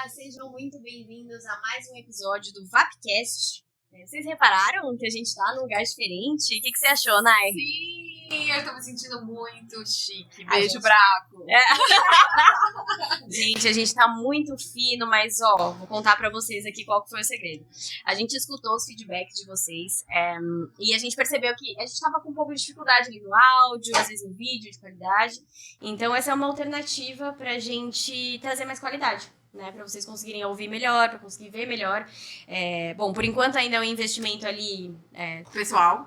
Sejam muito bem-vindos a mais um episódio do VapCast. Vocês repararam que a gente tá num lugar diferente? O que você achou, Nai? Sim, eu tô me sentindo muito chique. Beijo, gente... Braco. Gente, a gente tá muito fino, mas vou contar pra vocês aqui qual que foi o segredo. A gente escutou os feedbacks de vocês e a gente percebeu que a gente tava com um pouco de dificuldade ali no áudio, às vezes no vídeo de qualidade. Então essa é uma alternativa pra gente trazer mais qualidade, né, para vocês conseguirem ouvir melhor, para conseguir ver melhor. Bom, por enquanto ainda é um investimento ali...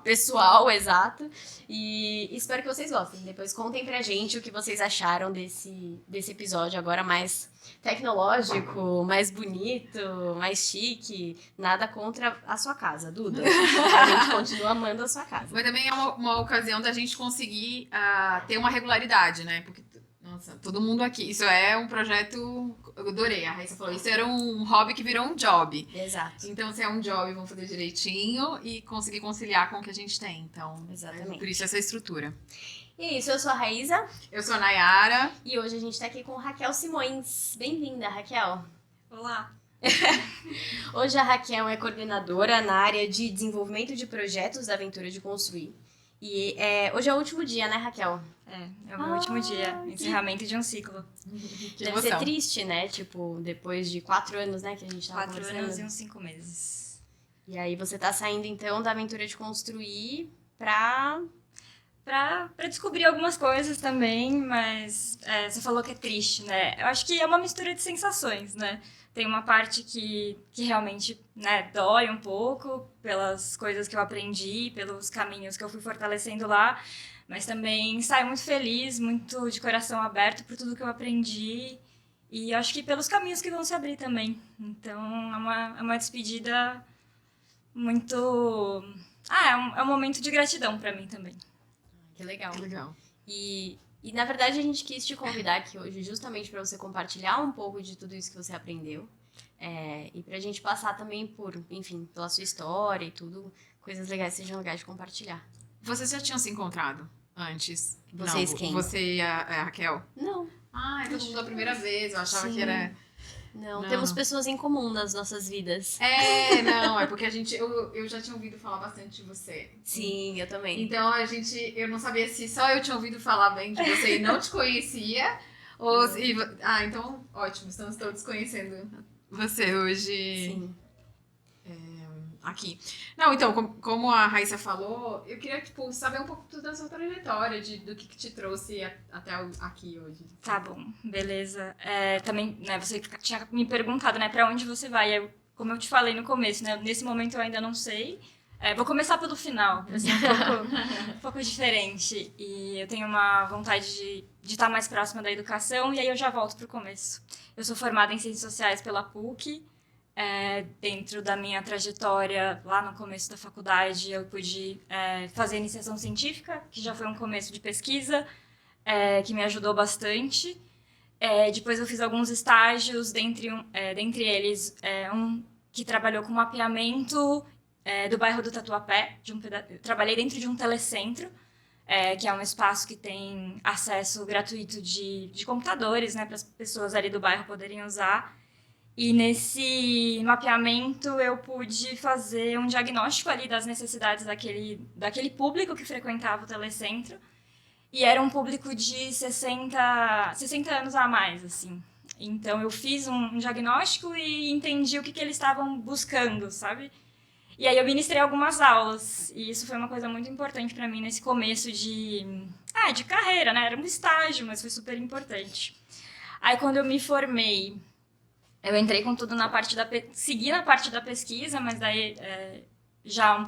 Pessoal, exato. E espero que vocês gostem. Depois contem pra gente o que vocês acharam desse episódio agora mais tecnológico, mais bonito, mais chique. Nada contra a sua casa, Duda. A gente continua amando a sua casa. Mas também é uma ocasião da gente conseguir ter uma regularidade, né? Porque... Nossa, todo mundo aqui. Isso é um projeto... Eu adorei. A Raíssa falou, isso era um hobby que virou um job. Exato. Então, se é um job, vamos fazer direitinho e conseguir conciliar com o que a gente tem. Então, exatamente. Por isso essa estrutura. E é isso, eu sou a Raíssa. Eu sou a Nayara. E hoje a gente tá aqui com Raquel Simões. Bem-vinda, Raquel. Olá. Hoje a Raquel é coordenadora na área de desenvolvimento de projetos da Aventura de Construir. E hoje é o último dia, né, Raquel? É o meu último dia, encerramento de um ciclo. Deve ser triste, né? Tipo, depois de 4 anos, né, que a gente tava 4 anos e uns 5 meses. E aí você tá saindo, então, da Aventura de Construir pra descobrir algumas coisas também, mas você falou que é triste, né? Eu acho que é uma mistura de sensações, né? Tem uma parte que realmente, né, dói um pouco pelas coisas que eu aprendi, pelos caminhos que eu fui fortalecendo lá, mas também saio muito feliz, muito de coração aberto por tudo que eu aprendi e acho que pelos caminhos que vão se abrir também. Então, é uma despedida muito... é um momento de gratidão para mim também. Que legal. Que legal. E na verdade a gente quis te convidar aqui hoje justamente para você compartilhar um pouco de tudo isso que você aprendeu. E pra gente passar também pela sua história e tudo, coisas legais sejam legais de compartilhar. Vocês já tinham se encontrado antes? Vocês quem? Você e a Raquel? Não. É todo mundo a primeira vez, eu achava Sim. que era... Não, temos pessoas em comum nas nossas vidas. É porque eu já tinha ouvido falar bastante de você. Sim, eu também. Então eu não sabia se só eu tinha ouvido falar bem de você e não te conhecia. Então, ótimo, estamos todos conhecendo você hoje. Sim. Aqui. Não, então, como a Raíssa falou, eu queria, saber um pouco da sua trajetória, do que te trouxe até aqui hoje. Tá bom, beleza. Também, né, você tinha me perguntado, né, pra onde você vai. Como eu te falei no começo, né, nesse momento eu ainda não sei. Vou começar pelo final, pra ser um pouco diferente. E eu tenho uma vontade de estar mais próxima da educação, e aí eu já volto pro começo. Eu sou formada em Ciências Sociais pela PUC. Dentro da minha trajetória, lá no começo da faculdade, eu pude fazer iniciação científica, que já foi um começo de pesquisa, que me ajudou bastante. Depois eu fiz alguns estágios, dentre eles um que trabalhou com mapeamento do bairro do Tatuapé. Eu trabalhei dentro de um telecentro, que é um espaço que tem acesso gratuito de computadores, né, para as pessoas ali do bairro poderem usar. E nesse mapeamento eu pude fazer um diagnóstico ali das necessidades daquele público que frequentava o telecentro. E era um público de 60 anos a mais, assim. Então eu fiz um diagnóstico e entendi o que eles estavam buscando, sabe? E aí eu ministrei algumas aulas. E isso foi uma coisa muito importante para mim nesse começo de carreira, né? Era um estágio, mas foi super importante. Aí quando eu me formei, eu entrei com tudo segui na parte da pesquisa, mas daí já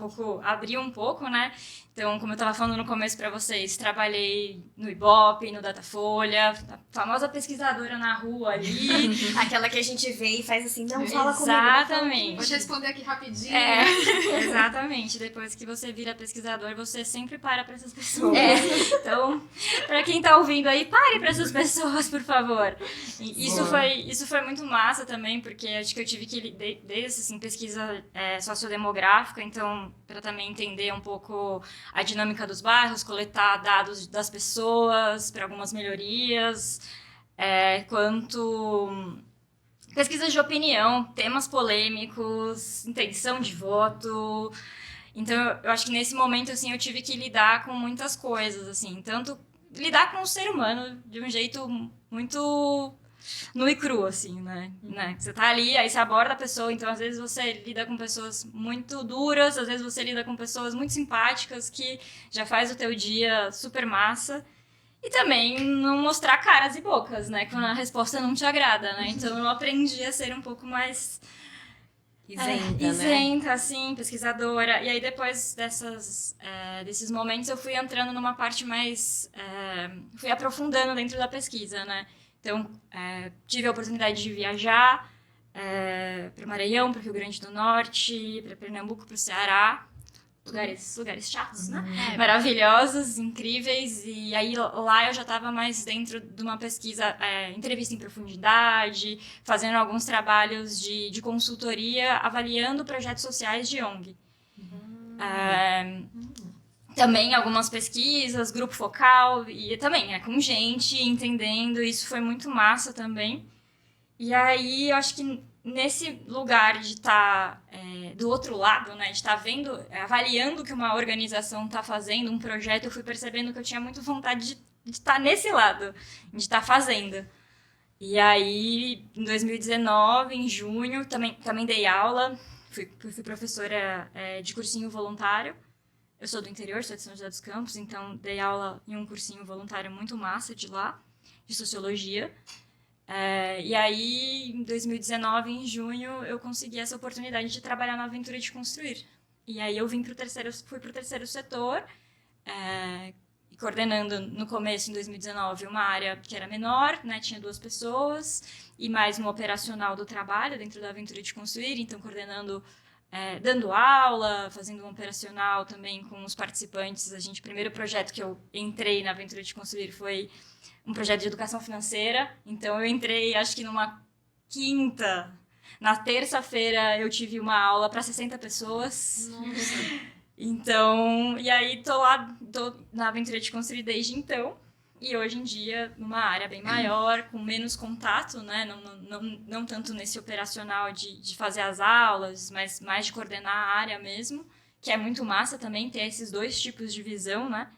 abri um pouco, né? Então, como eu estava falando no começo para vocês, trabalhei no Ibope, no Datafolha, a famosa pesquisadora na rua ali. Aquela que a gente vê e faz assim, não, fala comigo. Exatamente. Vou te responder aqui rapidinho. Exatamente. Depois que você vira pesquisador, você sempre para para essas pessoas. Então, para quem está ouvindo aí, pare para essas pessoas, por favor. E isso foi muito massa também, porque acho que eu tive que desde assim, pesquisa sociodemográfica, então, para também entender um pouco a dinâmica dos bairros, coletar dados das pessoas para algumas melhorias, quanto pesquisas de opinião, temas polêmicos, intenção de voto. Então, eu acho que nesse momento, assim, eu tive que lidar com muitas coisas, assim. Tanto lidar com o ser humano de um jeito muito nu e cru, assim, né? Você tá ali, aí você aborda a pessoa, então às vezes você lida com pessoas muito duras, às vezes você lida com pessoas muito simpáticas, que já faz o teu dia super massa. E também não mostrar caras e bocas, né? Quando a resposta não te agrada, né? Então eu aprendi a ser um pouco mais isenta, né? Assim, pesquisadora. E aí depois desses momentos eu fui entrando numa parte mais... fui aprofundando dentro da pesquisa, né? Então tive a oportunidade de viajar para o Maranhão, para o Rio Grande do Norte, para Pernambuco, para o Ceará. Lugares chatos, né? Maravilhosos, incríveis. E aí lá eu já estava mais dentro de uma pesquisa, entrevista em profundidade, fazendo alguns trabalhos de consultoria, avaliando projetos sociais de ONG. Também algumas pesquisas, grupo focal, e também com gente, entendendo. Isso foi muito massa também. E aí eu acho que nesse lugar de estar do outro lado, né, de estar vendo, avaliando o que uma organização está fazendo, um projeto, eu fui percebendo que eu tinha muito vontade de estar nesse lado, de estar fazendo. E aí, em 2019, em junho, também dei aula, fui professora de cursinho voluntário. Eu sou do interior, sou de São José dos Campos, então dei aula em um cursinho voluntário muito massa de lá, de sociologia. E aí, em 2019, em junho, eu consegui essa oportunidade de trabalhar na Aventura de Construir. E aí eu fui para o terceiro setor, coordenando no começo, em 2019, uma área que era menor, né, tinha 2 pessoas, e mais um operacional do trabalho dentro da Aventura de Construir, então coordenando, dando aula, fazendo um operacional também com os participantes. O primeiro projeto que eu entrei na Aventura de Construir foi um projeto de educação financeira, então eu entrei, acho que numa quinta. Na terça-feira eu tive uma aula para 60 pessoas. Nossa. Então, e aí tô na Aventura de Construir desde então, e hoje em dia numa área bem maior, com menos contato, né? Não tanto nesse operacional de fazer as aulas, mas mais de coordenar a área mesmo, que é muito massa também ter esses 2 tipos de visão, né?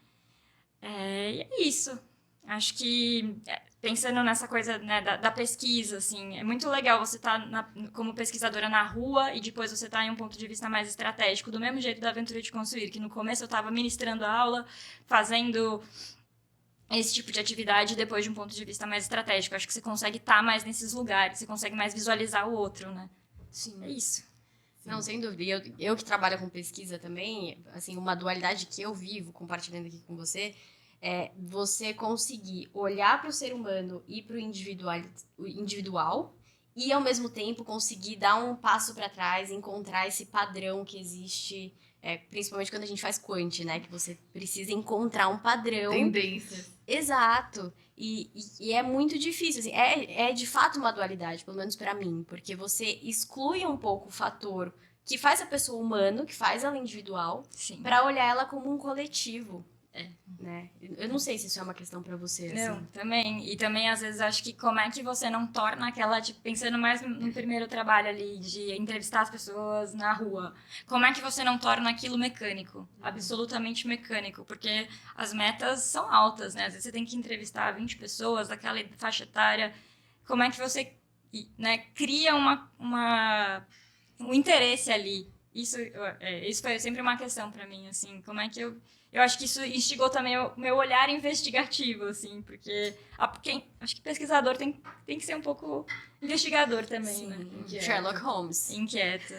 E é isso. Acho que, pensando nessa coisa, né, da pesquisa, assim, é muito legal você estar como pesquisadora na rua e depois você estar em um ponto de vista mais estratégico, do mesmo jeito da Aventura de Construir, que no começo eu estava ministrando a aula, fazendo esse tipo de atividade, depois de um ponto de vista mais estratégico. Acho que você consegue estar mais nesses lugares, você consegue mais visualizar o outro, né? Sim. É isso. Não, sem dúvida. Eu que trabalho com pesquisa também, assim, uma dualidade que eu vivo, compartilhando aqui com você, é você conseguir olhar para o ser humano e para o individual e, ao mesmo tempo, conseguir dar um passo para trás, encontrar esse padrão que existe, principalmente quando a gente faz quant, né? Que você precisa encontrar um padrão. Tendências. Exato. E é muito difícil, assim, é de fato uma dualidade, pelo menos para mim, porque você exclui um pouco o fator que faz a pessoa humano, que faz ela individual, para olhar ela como um coletivo. Né? Eu não sei se isso é uma questão pra você, assim. Não, também. E também, às vezes, acho que como é que você não torna aquela, tipo, pensando mais no primeiro trabalho ali, de entrevistar as pessoas na rua, como é que você não torna aquilo mecânico? Absolutamente mecânico, porque as metas são altas, né? Às vezes você tem que entrevistar 20 pessoas daquela faixa etária. Como é que você, né, cria um interesse ali? Isso foi sempre uma questão pra mim, assim, como é que eu acho que isso instigou também o meu olhar investigativo, assim, porque acho que pesquisador tem que ser um pouco investigador também, Sim, né? Inquieto. Sherlock Holmes. Inquieto.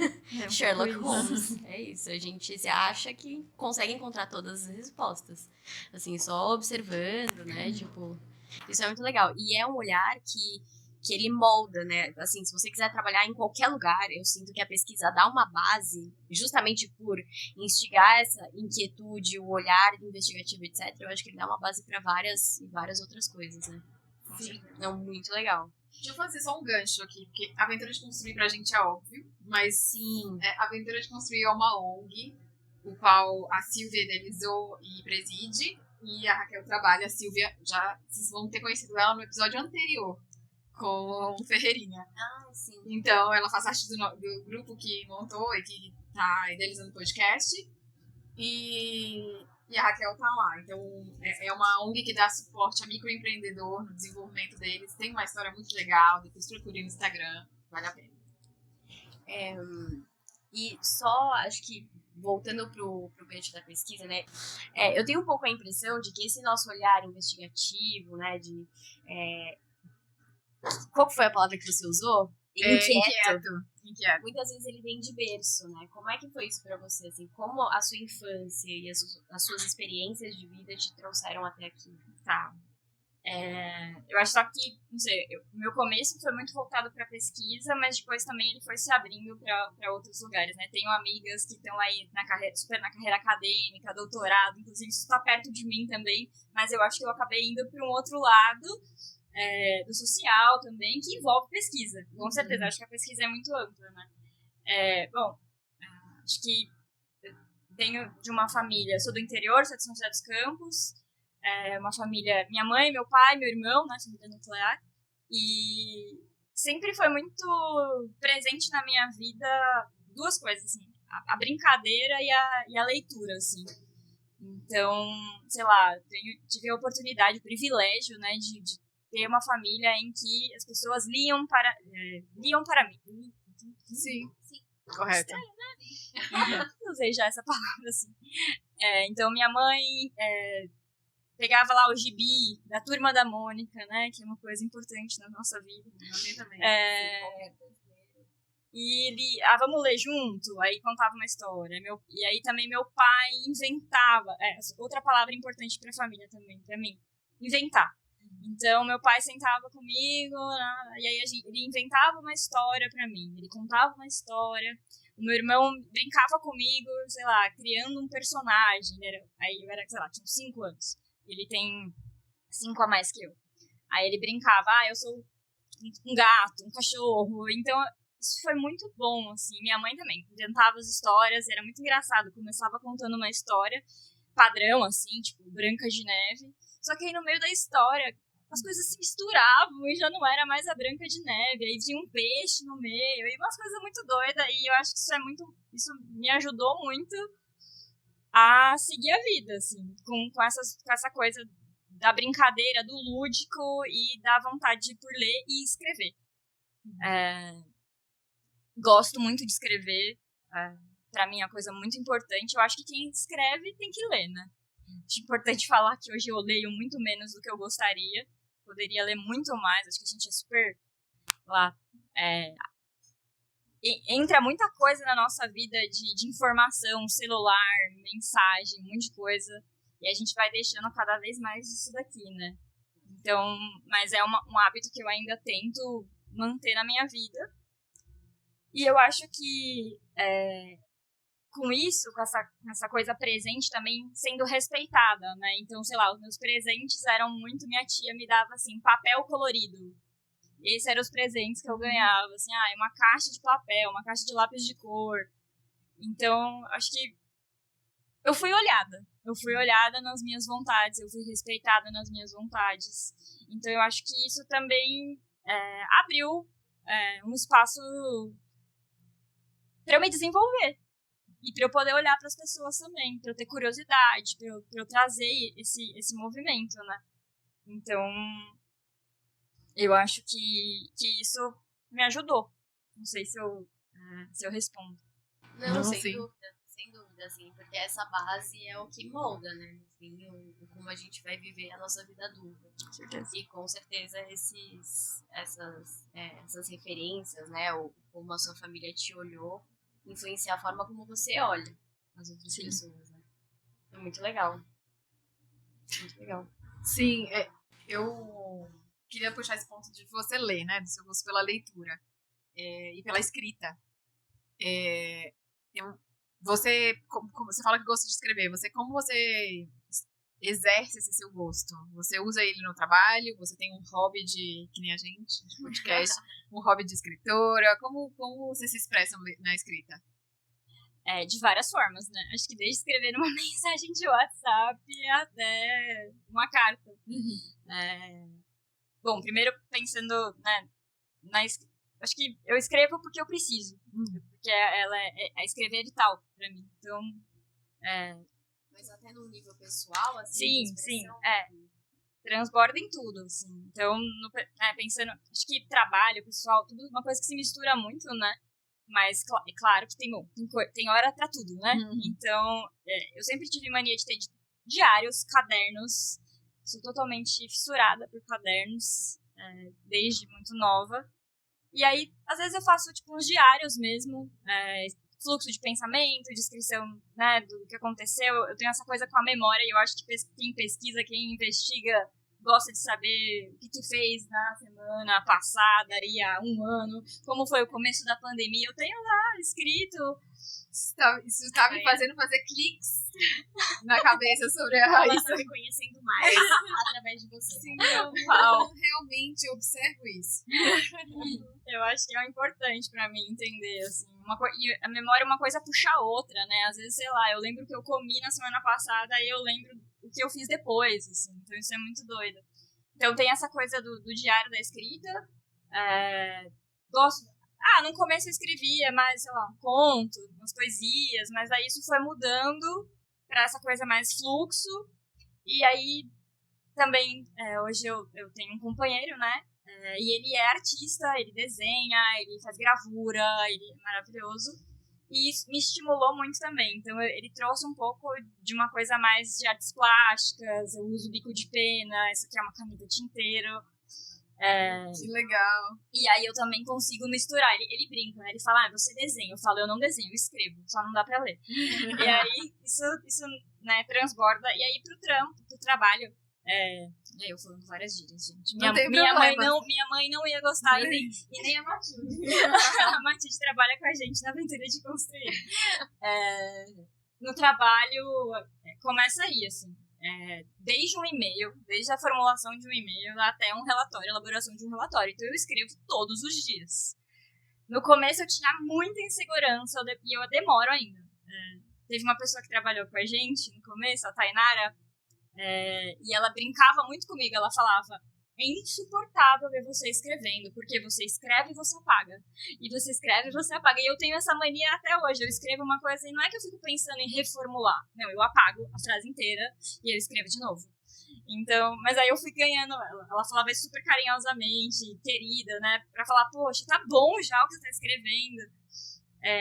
Sherlock Holmes. É isso, a gente se acha que consegue encontrar todas as respostas. Assim, só observando, né? Tipo, isso é muito legal. E é um olhar que ele molda, né? Assim, se você quiser trabalhar em qualquer lugar, eu sinto que a pesquisa dá uma base, justamente por instigar essa inquietude, o olhar investigativo, etc. Eu acho que ele dá uma base para várias outras coisas, né? Sim. É muito legal. Deixa eu fazer só um gancho aqui, porque a Aventura de Construir pra gente é óbvio, mas sim, a Aventura de Construir é uma ONG, o qual a Silvia idealizou e preside, e a Raquel trabalha. A Silvia, vocês vão ter conhecido ela no episódio anterior, com o Ferreirinha. Ah, sim. Então, ela faz parte do grupo que montou e que tá idealizando o podcast. E a Raquel tá lá. Então, é uma ONG que dá suporte a microempreendedor no desenvolvimento deles. Tem uma história muito legal. Depois procure no Instagram. Vale a pena. E só, acho que, voltando pro gancho da pesquisa, né? Eu tenho um pouco a impressão de que esse nosso olhar investigativo, né? Qual foi a palavra que você usou? Inquieto. Muitas vezes ele vem de berço, né? Como é que foi isso pra você? Assim, como a sua infância e as suas experiências de vida te trouxeram até aqui? Tá. Eu acho só que, não sei, o meu começo foi muito voltado para pesquisa, mas depois também ele foi se abrindo para outros lugares, né? Tenho amigas que estão aí super na carreira acadêmica, doutorado, inclusive isso está perto de mim também, mas eu acho que eu acabei indo para um outro lado do social também, que envolve pesquisa. Com certeza, acho que a pesquisa é muito ampla, né? Acho que eu venho de uma família, sou do interior, sou de São José dos Campos, uma família, minha mãe, meu pai, meu irmão, né, família nuclear, e sempre foi muito presente na minha vida duas coisas, assim, a brincadeira e a leitura, assim. Então, sei lá, tive a oportunidade, o privilégio, né, de ter uma família em que as pessoas liam para mim. Sim. Correto. Estranho, né? Usei já essa palavra, assim. Então, minha mãe pegava lá o gibi da Turma da Mônica, né? Que é uma coisa importante na nossa vida. A minha também. E ele, vamos ler junto? Aí contava uma história. E aí também meu pai inventava. Outra palavra importante pra família também, pra mim. Inventar. Então, meu pai sentava comigo, né, e aí ele inventava uma história pra mim. Ele contava uma história. O meu irmão brincava comigo, sei lá, criando um personagem. Aí eu era, sei lá, tinha 5 anos. Ele tem 5 a mais que eu. Aí ele brincava, eu sou um gato, um cachorro. Então, isso foi muito bom, assim. Minha mãe também inventava as histórias, era muito engraçado. Começava contando uma história padrão, assim, tipo Branca de Neve. Só que aí no meio da história, as coisas se misturavam e já não era mais a Branca de Neve. Aí tinha um peixe no meio e umas coisas muito doidas. E eu acho que isso me ajudou muito a seguir a vida, assim, com essa coisa da brincadeira, do lúdico e da vontade por ler e escrever. Gosto muito de escrever. Pra mim é uma coisa muito importante. Eu acho que quem escreve tem que ler, né? Acho importante falar que hoje eu leio muito menos do que eu gostaria. Poderia ler muito mais. Acho que a gente é super... entra muita coisa na nossa vida de informação, celular, mensagem, um monte de coisa. E a gente vai deixando cada vez mais isso daqui, né? Então, mas é um hábito que eu ainda tento manter na minha vida. E eu acho que com isso, com essa coisa presente também sendo respeitada, né? Então, sei lá, os meus presentes eram muito... Minha tia me dava, assim, papel colorido. Esses eram os presentes que eu ganhava, assim, uma caixa de papel, uma caixa de lápis de cor. Então, acho que eu fui olhada nas minhas vontades, eu fui respeitada nas minhas vontades. Então, eu acho que isso também abriu um espaço para eu me desenvolver. E para eu poder olhar para as pessoas também, para eu ter curiosidade, para eu trazer esse movimento, né? Então, eu acho que isso me ajudou. Não sei se eu respondo. Não, sem dúvida, assim, porque essa base é o que molda, né? No fim, como a gente vai viver a nossa vida adulta. Com certeza. E com certeza essas referências, né? Ou como a sua família te olhou, influenciar a forma como você olha as outras pessoas, né? É muito legal. Muito legal. Sim, eu queria puxar esse ponto de você ler, né? Do seu gosto pela leitura e pela escrita. Você fala que gosta de escrever. Como você exerce esse seu gosto? Você usa ele no trabalho? Você tem um hobby que nem a gente, de podcast, um hobby de escritora? Como você se expressa na escrita? De várias formas, né? Acho que desde escrever uma mensagem de WhatsApp até uma carta. Bom, primeiro pensando, né, acho que eu escrevo porque eu preciso. Porque escrever é vital pra mim. Então, Mas até no nível pessoal, assim, sim, transborda em tudo, assim. Então, pensando, acho que trabalho, pessoal, tudo uma coisa que se mistura muito, né? Mas é claro que tem hora pra tudo, né? Então, eu sempre tive mania de ter diários, cadernos. Sou totalmente fissurada por cadernos, desde muito nova. E aí, às vezes eu faço, tipo, uns diários mesmo, fluxo de pensamento, descrição, né, do que aconteceu. Eu tenho essa coisa com a memória e eu acho que quem pesquisa, quem investiga, gosta de saber o que fez na semana passada, aí há um ano, como foi o começo da pandemia. Eu tenho lá escrito. Isso tá me fazendo fazer cliques na cabeça sobre a Ela Raíssa. está me conhecendo mais através de você. Sim, eu realmente observo isso. Eu acho que é importante pra mim entender, assim. E a memória é uma coisa puxa a outra, né? Às vezes, sei lá, eu lembro o que eu comi na semana passada e eu lembro o que eu fiz depois, assim. Então isso é muito doido. Então tem essa coisa do diário da escrita. Gosto. No começo eu escrevia mais, sei lá, um conto, umas poesias, mas aí isso foi mudando pra essa coisa mais fluxo. E aí também, hoje eu tenho um companheiro, né? E ele é artista, ele desenha, ele faz gravura, ele é maravilhoso. E isso me estimulou muito também. Então ele trouxe um pouco de uma coisa mais de artes plásticas, eu uso bico de pena, essa aqui é uma caneta tinteiro. Que legal. E aí eu também consigo misturar. Ele brinca, né? Ele fala, você desenha. Eu falo, eu não desenho, eu escrevo, só não dá pra ler. E aí isso né, transborda. E aí pro trabalho, eu falando várias gírias, gente. Minha mãe não ia gostar e nem a Matilde. A Matilde trabalha com a gente na aventura de construir. No trabalho, começa aí, assim. Desde um e-mail, desde a formulação de um e-mail até um relatório, elaboração de um relatório. Então eu escrevo todos os dias. No começo eu tinha muita insegurança e eu demoro ainda. Teve uma pessoa que trabalhou com a gente no começo, a Tainara, e ela brincava muito comigo. Ela falava, é insuportável ver você escrevendo, porque você escreve e você apaga. E você escreve e você apaga. E eu tenho essa mania até hoje. Eu escrevo uma coisa e não é que eu fico pensando em reformular. Não, eu apago a frase inteira e eu escrevo de novo. Então, mas aí eu fui ganhando ela. Ela falava isso super carinhosamente, querida, né? Pra falar, poxa, tá bom já o que você tá escrevendo.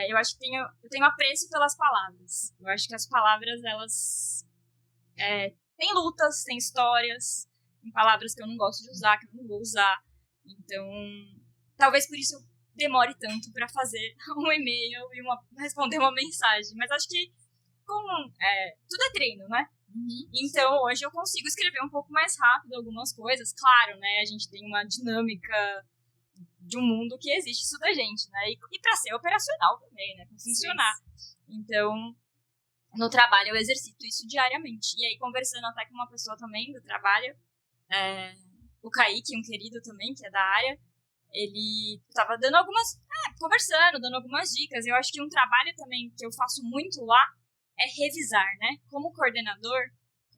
Eu acho que eu tenho apreço pelas palavras. Eu acho que as palavras, elas têm lutas, têm histórias, tem palavras que eu não gosto de usar, que eu não vou usar. Então, talvez por isso eu demore tanto pra fazer um e-mail e responder uma mensagem. Mas acho que tudo é treino, né? Então, hoje eu consigo escrever um pouco mais rápido algumas coisas. Claro, né? A gente tem uma dinâmica de um mundo que existe isso da gente, né? E pra ser operacional também, né? Pra funcionar. Sim. Então, no trabalho eu exercito isso diariamente. E aí, conversando até com uma pessoa também do trabalho, o Kaique, um querido também, que é da área, ele tava dando conversando, dando algumas dicas. Eu acho que um trabalho também que eu faço muito lá é revisar, né? Como coordenador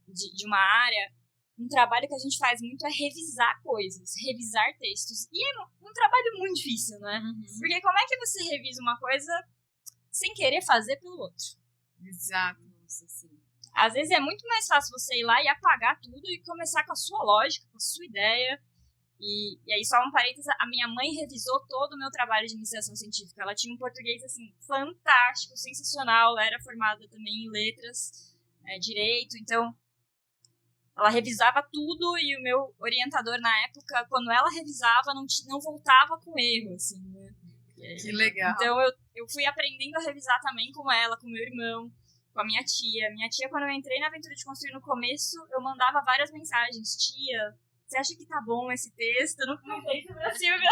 de uma área, um trabalho que a gente faz muito é revisar coisas, revisar textos. E é um trabalho muito difícil, né? Porque como é que você revisa uma coisa sem querer fazer pelo outro? Exato, nossa, sim. Às vezes é muito mais fácil você ir lá e apagar tudo e começar com a sua lógica, com a sua ideia. E aí, só um parênteses, a minha mãe revisou todo o meu trabalho de iniciação científica. Ela tinha um português, assim, fantástico, sensacional. Ela era formada também em letras, direito. Então, ela revisava tudo e o meu orientador, na época, quando ela revisava, não voltava com erro, assim, né? Que legal. Então, eu fui aprendendo a revisar também com ela, com meu irmão, com a minha tia. Minha tia, quando eu entrei na aventura de construir no começo, eu mandava várias mensagens. Tia, você acha que tá bom esse texto? Eu não comentei sobre a Silvia.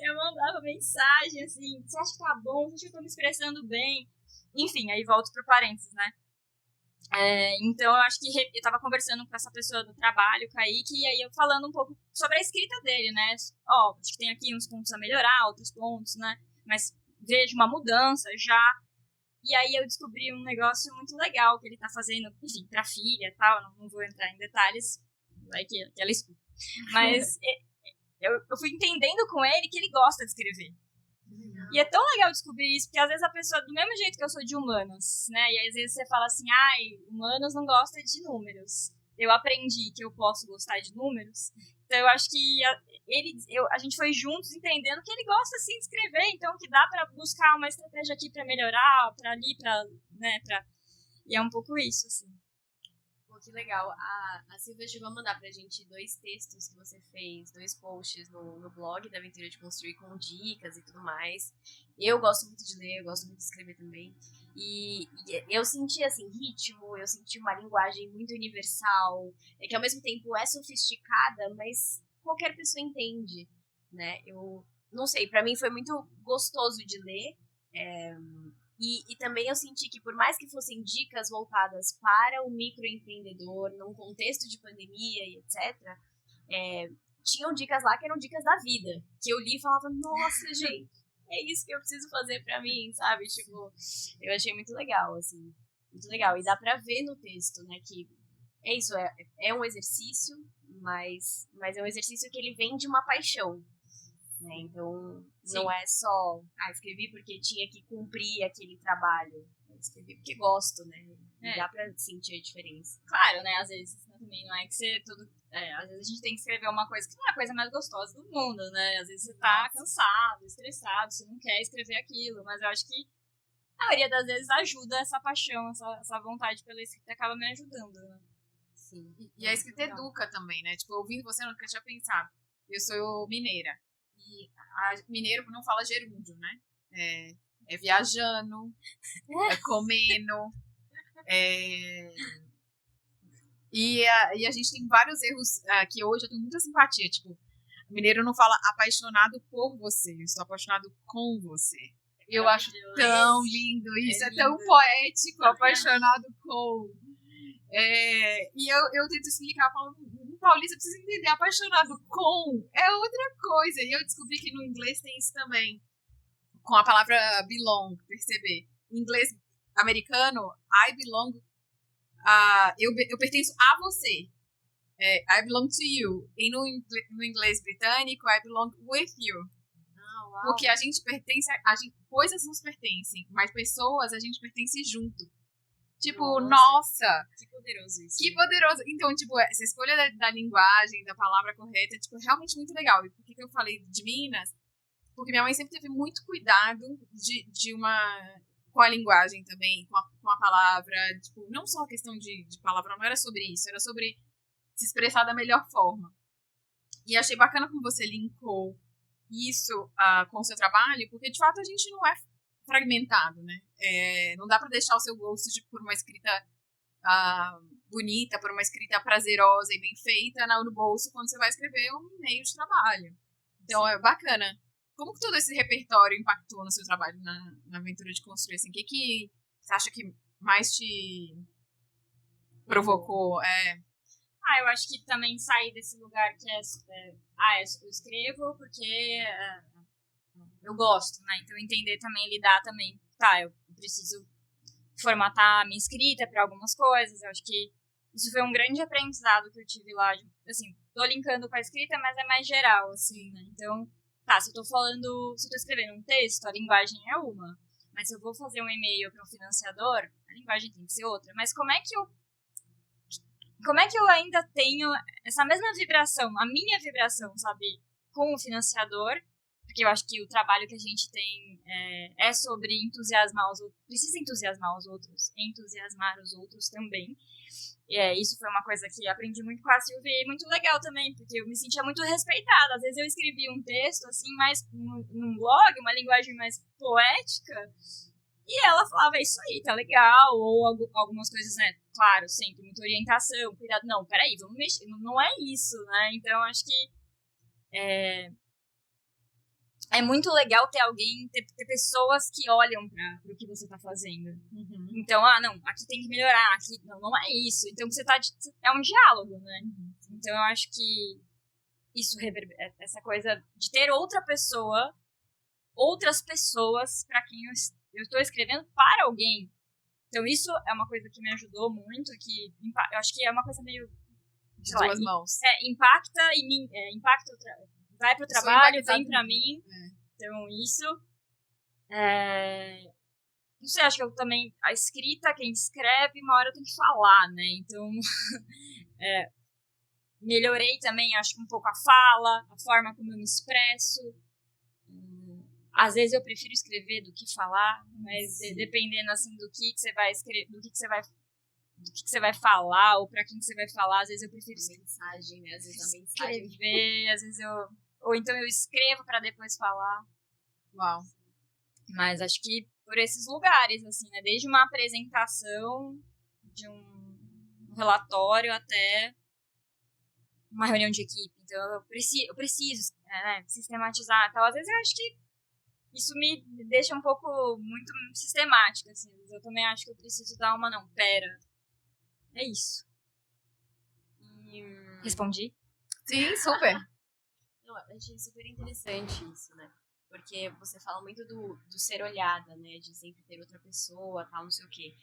Eu mandava mensagem, assim, você acha que tá bom? Você acha que eu tô me expressando bem? Enfim, aí volto pro parênteses, né? Então, eu acho que eu tava conversando com essa pessoa do trabalho, o Kaique, e aí eu falando um pouco sobre a escrita dele, né? Acho que tem aqui uns pontos a melhorar, outros pontos, né? Mas vejo uma mudança já. E aí eu descobri um negócio muito legal que ele tá fazendo, enfim, pra filha e tal, não vou entrar em detalhes, vai que ela escuta. Mas eu fui entendendo com ele que ele gosta de escrever. E é tão legal descobrir isso, porque às vezes a pessoa, do mesmo jeito que eu sou de humanas, né? E às vezes você fala assim, humanos não gosta de números. Eu aprendi que eu posso gostar de números. Então eu acho que a gente foi juntos entendendo que ele gosta sim de escrever, então que dá pra buscar uma estratégia aqui pra melhorar, pra ali, e é um pouco isso, assim. Pô, que legal. A Silvia chegou a mandar pra gente 2 textos que você fez, 2 posts no blog da Aventura de Construir com dicas e tudo mais. Eu gosto muito de ler, eu gosto muito de escrever também. E eu senti, assim, ritmo, eu senti uma linguagem muito universal, que ao mesmo tempo é sofisticada, mas qualquer pessoa entende, né? Eu não sei, pra mim foi muito gostoso de ler. E também eu senti que, por mais que fossem dicas voltadas para o microempreendedor, num contexto de pandemia e etc., tinham dicas lá que eram dicas da vida, que eu li e falava, nossa, gente, é isso que eu preciso fazer pra mim, sabe? Tipo, eu achei muito legal, assim, muito legal. E dá pra ver no texto, né, que é isso, é um exercício, mas é um exercício que ele vem de uma paixão. Né? Então, não é só, escrevi porque tinha que cumprir aquele trabalho. Eu escrevi porque gosto, né? E dá pra sentir a diferença. Claro, né? Às vezes também não é que você tudo. Às vezes a gente tem que escrever uma coisa que não é a coisa mais gostosa do mundo, né? Às vezes você tá cansado, estressado, você não quer escrever aquilo, mas eu acho que a maioria das vezes ajuda essa paixão, essa vontade pela escrita acaba me ajudando, né? Sim. E a escrita educa também, né? Tipo, ouvindo você, eu nunca tinha pensado. Eu sou mineira. E mineiro não fala gerúndio, né? É viajando, é comendo. E a gente tem vários erros que hoje eu tenho muita simpatia. Tipo, mineiro não fala apaixonado por você, eu sou apaixonado com você. Eu acho tão lindo isso, é tão poético, apaixonado com. E eu tento explicar, falando, paulista precisa entender, apaixonado com é outra coisa. E eu descobri que no inglês tem isso também, com a palavra belong, perceber. Em inglês americano, I belong, eu pertenço a você. I belong to you. E no inglês britânico, I belong with you. Wow. Porque a gente pertence, coisas nos pertencem, mas pessoas a gente pertence junto. Tipo, nossa! Que poderoso isso. Que poderoso. Então, tipo, essa escolha da linguagem, da palavra correta, tipo, realmente muito legal. E por que eu falei de Minas? Porque minha mãe sempre teve muito cuidado com a linguagem também, com a palavra. Tipo, não só a questão de palavra, não era sobre isso, era sobre se expressar da melhor forma. E achei bacana como você linkou isso com o seu trabalho, porque de fato a gente não é fragmentado, né? Não dá pra deixar o seu gosto por uma escrita bonita, por uma escrita prazerosa e bem feita no bolso quando você vai escrever um e-mail de trabalho. Então é bacana. Como que todo esse repertório impactou no seu trabalho na aventura de construir? Assim, o que você acha que mais te provocou? Eu acho que também sair desse lugar que eu escrevo porque eu gosto, né? Então entender também, lidar também. Eu preciso formatar a minha escrita para algumas coisas. Eu acho que isso foi um grande aprendizado que eu tive lá. Assim, tô linkando com a escrita, mas é mais geral, assim, né? Então, se eu tô escrevendo um texto, a linguagem é uma. Mas se eu vou fazer um e-mail para um financiador, a linguagem tem que ser outra. Mas como é que eu ainda tenho essa mesma vibração, a minha vibração, sabe, com o financiador? Porque eu acho que o trabalho que a gente tem é sobre entusiasmar os outros, precisa entusiasmar os outros, entusiasmar os outros também. Isso foi uma coisa que aprendi muito com a Silvia e muito legal também, porque eu me sentia muito respeitada. Às vezes eu escrevia um texto, assim, mais num blog, uma linguagem mais poética, e ela falava, isso aí, tá legal, ou algumas coisas, né, claro, sempre muita orientação, cuidado, não, peraí, vamos mexer, não é isso, né, então acho que é muito legal ter alguém, ter pessoas que olham para o que você tá fazendo. Uhum. Então, não, aqui tem que melhorar, aqui não é isso. Então, é um diálogo, né? Então, eu acho que isso essa coisa de ter outras pessoas para quem eu estou escrevendo para alguém. Então, isso é uma coisa que me ajudou muito, que eu acho que é uma coisa meio de duas mãos. Impacta em mim, vai pro trabalho, vem pra mim. Então, isso. Não sei, acho que eu também, a escrita, quem escreve, uma hora eu tenho que falar, né? Então, melhorei também, acho que um pouco a fala, a forma como eu me expresso. Às vezes eu prefiro escrever do que falar, mas dependendo, assim, do que você vai escrever, do que você vai falar, ou pra quem você vai falar, às vezes eu prefiro mensagem, né? Às vezes a mensagem. Escrever, às vezes ou então eu escrevo pra depois falar. Uau. Mas acho que por esses lugares, assim, né? Desde uma apresentação de um relatório até uma reunião de equipe. Então eu preciso sistematizar. Então, às vezes eu acho que isso me deixa um pouco muito sistemática, assim. Eu também acho que eu preciso dar uma, não, pera. É isso. Respondi? Sim, super. Eu achei super interessante isso, né? Porque você fala muito do ser olhada, né? De sempre ter outra pessoa, tal, não sei o quê.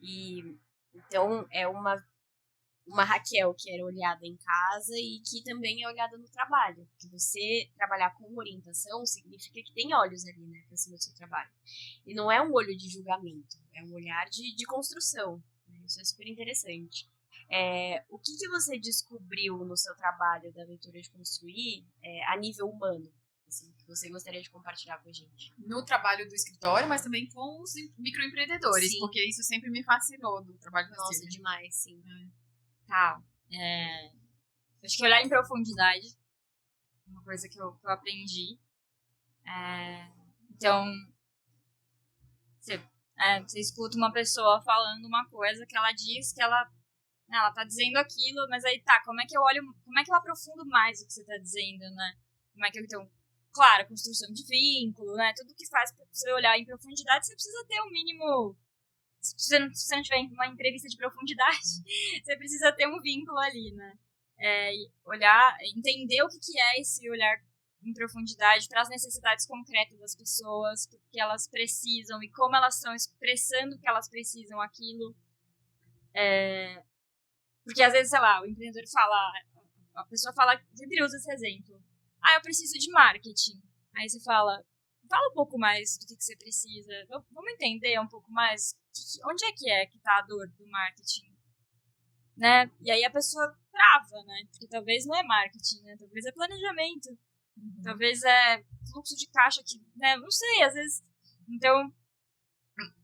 E então é uma Raquel que era olhada em casa e que também é olhada no trabalho. Porque você trabalhar com orientação significa que tem olhos ali, né, pra cima do seu trabalho. E não é um olho de julgamento, é um olhar de construção. Né? Isso é super interessante. O que você descobriu no seu trabalho da Aventura de Construir a nível humano? Assim, que você gostaria de compartilhar com a gente? No trabalho do escritório, mas também com os microempreendedores, Sim. Porque isso sempre me fascinou do trabalho da Nossa, Silvia. demais, sim. Tá. Acho que olhar em profundidade é uma coisa que eu aprendi. Então, você escuta uma pessoa falando uma coisa que ela diz que ela tá dizendo aquilo, mas aí como é que eu aprofundo mais o que você tá dizendo, né? Então, claro, construção de vínculo, né? Tudo que faz pra você olhar em profundidade, você precisa ter um mínimo. Se você não tiver uma entrevista de profundidade, você precisa ter um vínculo ali, né? Olhar, entender o que é esse olhar em profundidade para as necessidades concretas das pessoas, o que elas precisam e como elas estão expressando que elas precisam aquilo. Porque às vezes, sei lá, o empreendedor fala, a pessoa fala, sempre usa esse exemplo. Eu preciso de marketing. Aí você fala um pouco mais do que você precisa. Vamos entender um pouco mais onde é que tá a dor do marketing, né? E aí a pessoa trava, né? Porque talvez não é marketing, né? Talvez é planejamento. Talvez é fluxo de caixa que, né? Não sei, às vezes. Então,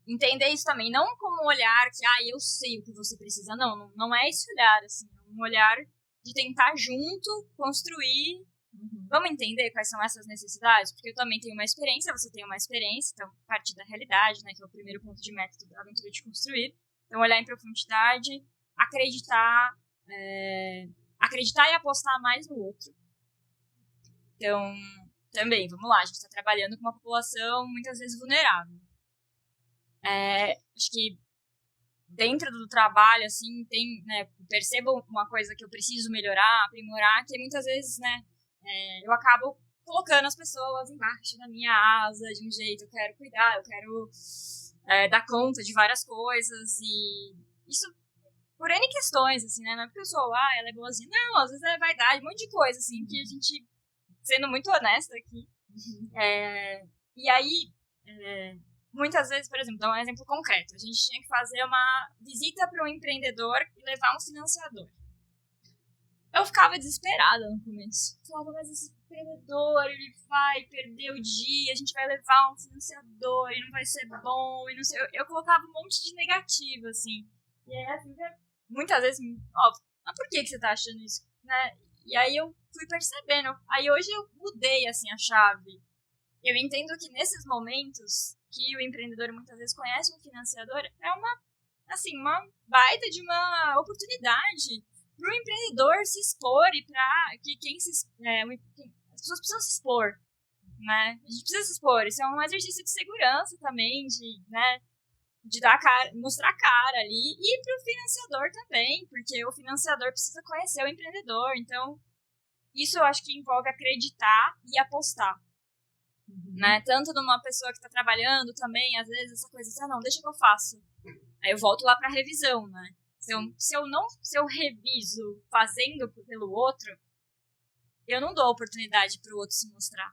entender isso também, não como um olhar que, eu sei o que você precisa. Não é esse olhar, assim. É um olhar de tentar junto construir. Vamos entender quais são essas necessidades? Porque eu também tenho uma experiência, você tem uma experiência, então, partir da realidade, né, que é o primeiro ponto de método da Aventura de Construir. Então, olhar em profundidade, acreditar e apostar mais no outro. Então, também, vamos lá, a gente está trabalhando com uma população muitas vezes vulnerável. Acho que dentro do trabalho, assim, percebo uma coisa que eu preciso melhorar, aprimorar, que muitas vezes, né, eu acabo colocando as pessoas embaixo da minha asa de um jeito, eu quero cuidar, eu quero dar conta de várias coisas, e isso por N questões, assim, né, não é porque eu sou, ela é boazinha, não, às vezes é vaidade, um monte de coisa, assim, que a gente, sendo muito honesta aqui, e aí, muitas vezes, por exemplo, dar um exemplo concreto, a gente tinha que fazer uma visita para um empreendedor e levar um financiador. Eu ficava desesperada no começo. Eu falava, mas esse empreendedor, ele vai perder o dia, a gente vai levar um financiador e não vai ser bom, e não sei. Eu colocava um monte de negativo, assim. E aí, assim, muitas vezes, mas por que você tá achando isso? Né? E aí eu fui percebendo. Aí hoje eu mudei, assim, a chave. Eu entendo que nesses momentos que o empreendedor muitas vezes conhece um financiador, é uma baita de uma oportunidade para o empreendedor se expor e para que as pessoas precisam se expor, né? A gente precisa se expor. Isso é um exercício de segurança também, de dar cara, mostrar a cara ali, e para o financiador também, porque o financiador precisa conhecer o empreendedor. Então, isso eu acho que envolve acreditar e apostar. Né? Tanto numa pessoa que está trabalhando também, às vezes essa coisa assim, não, deixa que eu faço. Aí eu volto lá para a revisão, né? Se eu reviso fazendo pelo outro, eu não dou oportunidade pro outro se mostrar.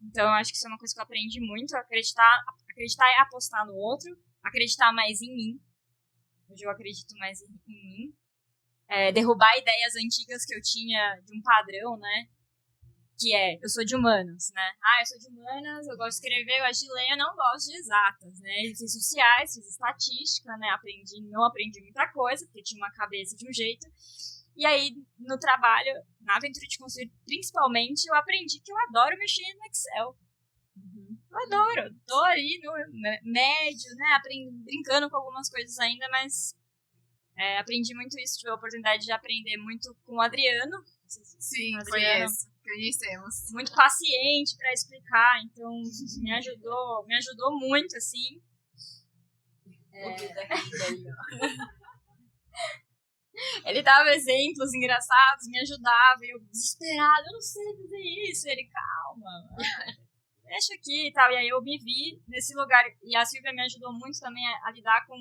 Então, eu acho que isso é uma coisa que eu aprendi muito, acreditar e apostar no outro, acreditar mais em mim. Hoje eu acredito mais em mim. Derrubar ideias antigas que eu tinha de um padrão, né? Que eu sou de humanas, né? Eu sou de humanas, eu gosto de escrever, eu gosto de ler, eu não gosto de exatas, né? Eu fiz sociais, fiz estatística, né? Não aprendi muita coisa, porque tinha uma cabeça de um jeito. E aí, no trabalho, na aventura de construir, principalmente, eu aprendi que eu adoro mexer no Excel. Eu adoro. Tô ali no médio, né? Brincando com algumas coisas ainda, mas aprendi muito isso. Tive a oportunidade de aprender muito com o Adriano. Sim, Adriano, conhecemos. muito paciente para explicar, então me ajudou muito, assim. Ele dava exemplos engraçados, me ajudava, e eu desesperada, eu não sei fazer isso. Ele, calma, deixa aqui e tal. E aí eu me vi nesse lugar, e a Silvia me ajudou muito também a lidar com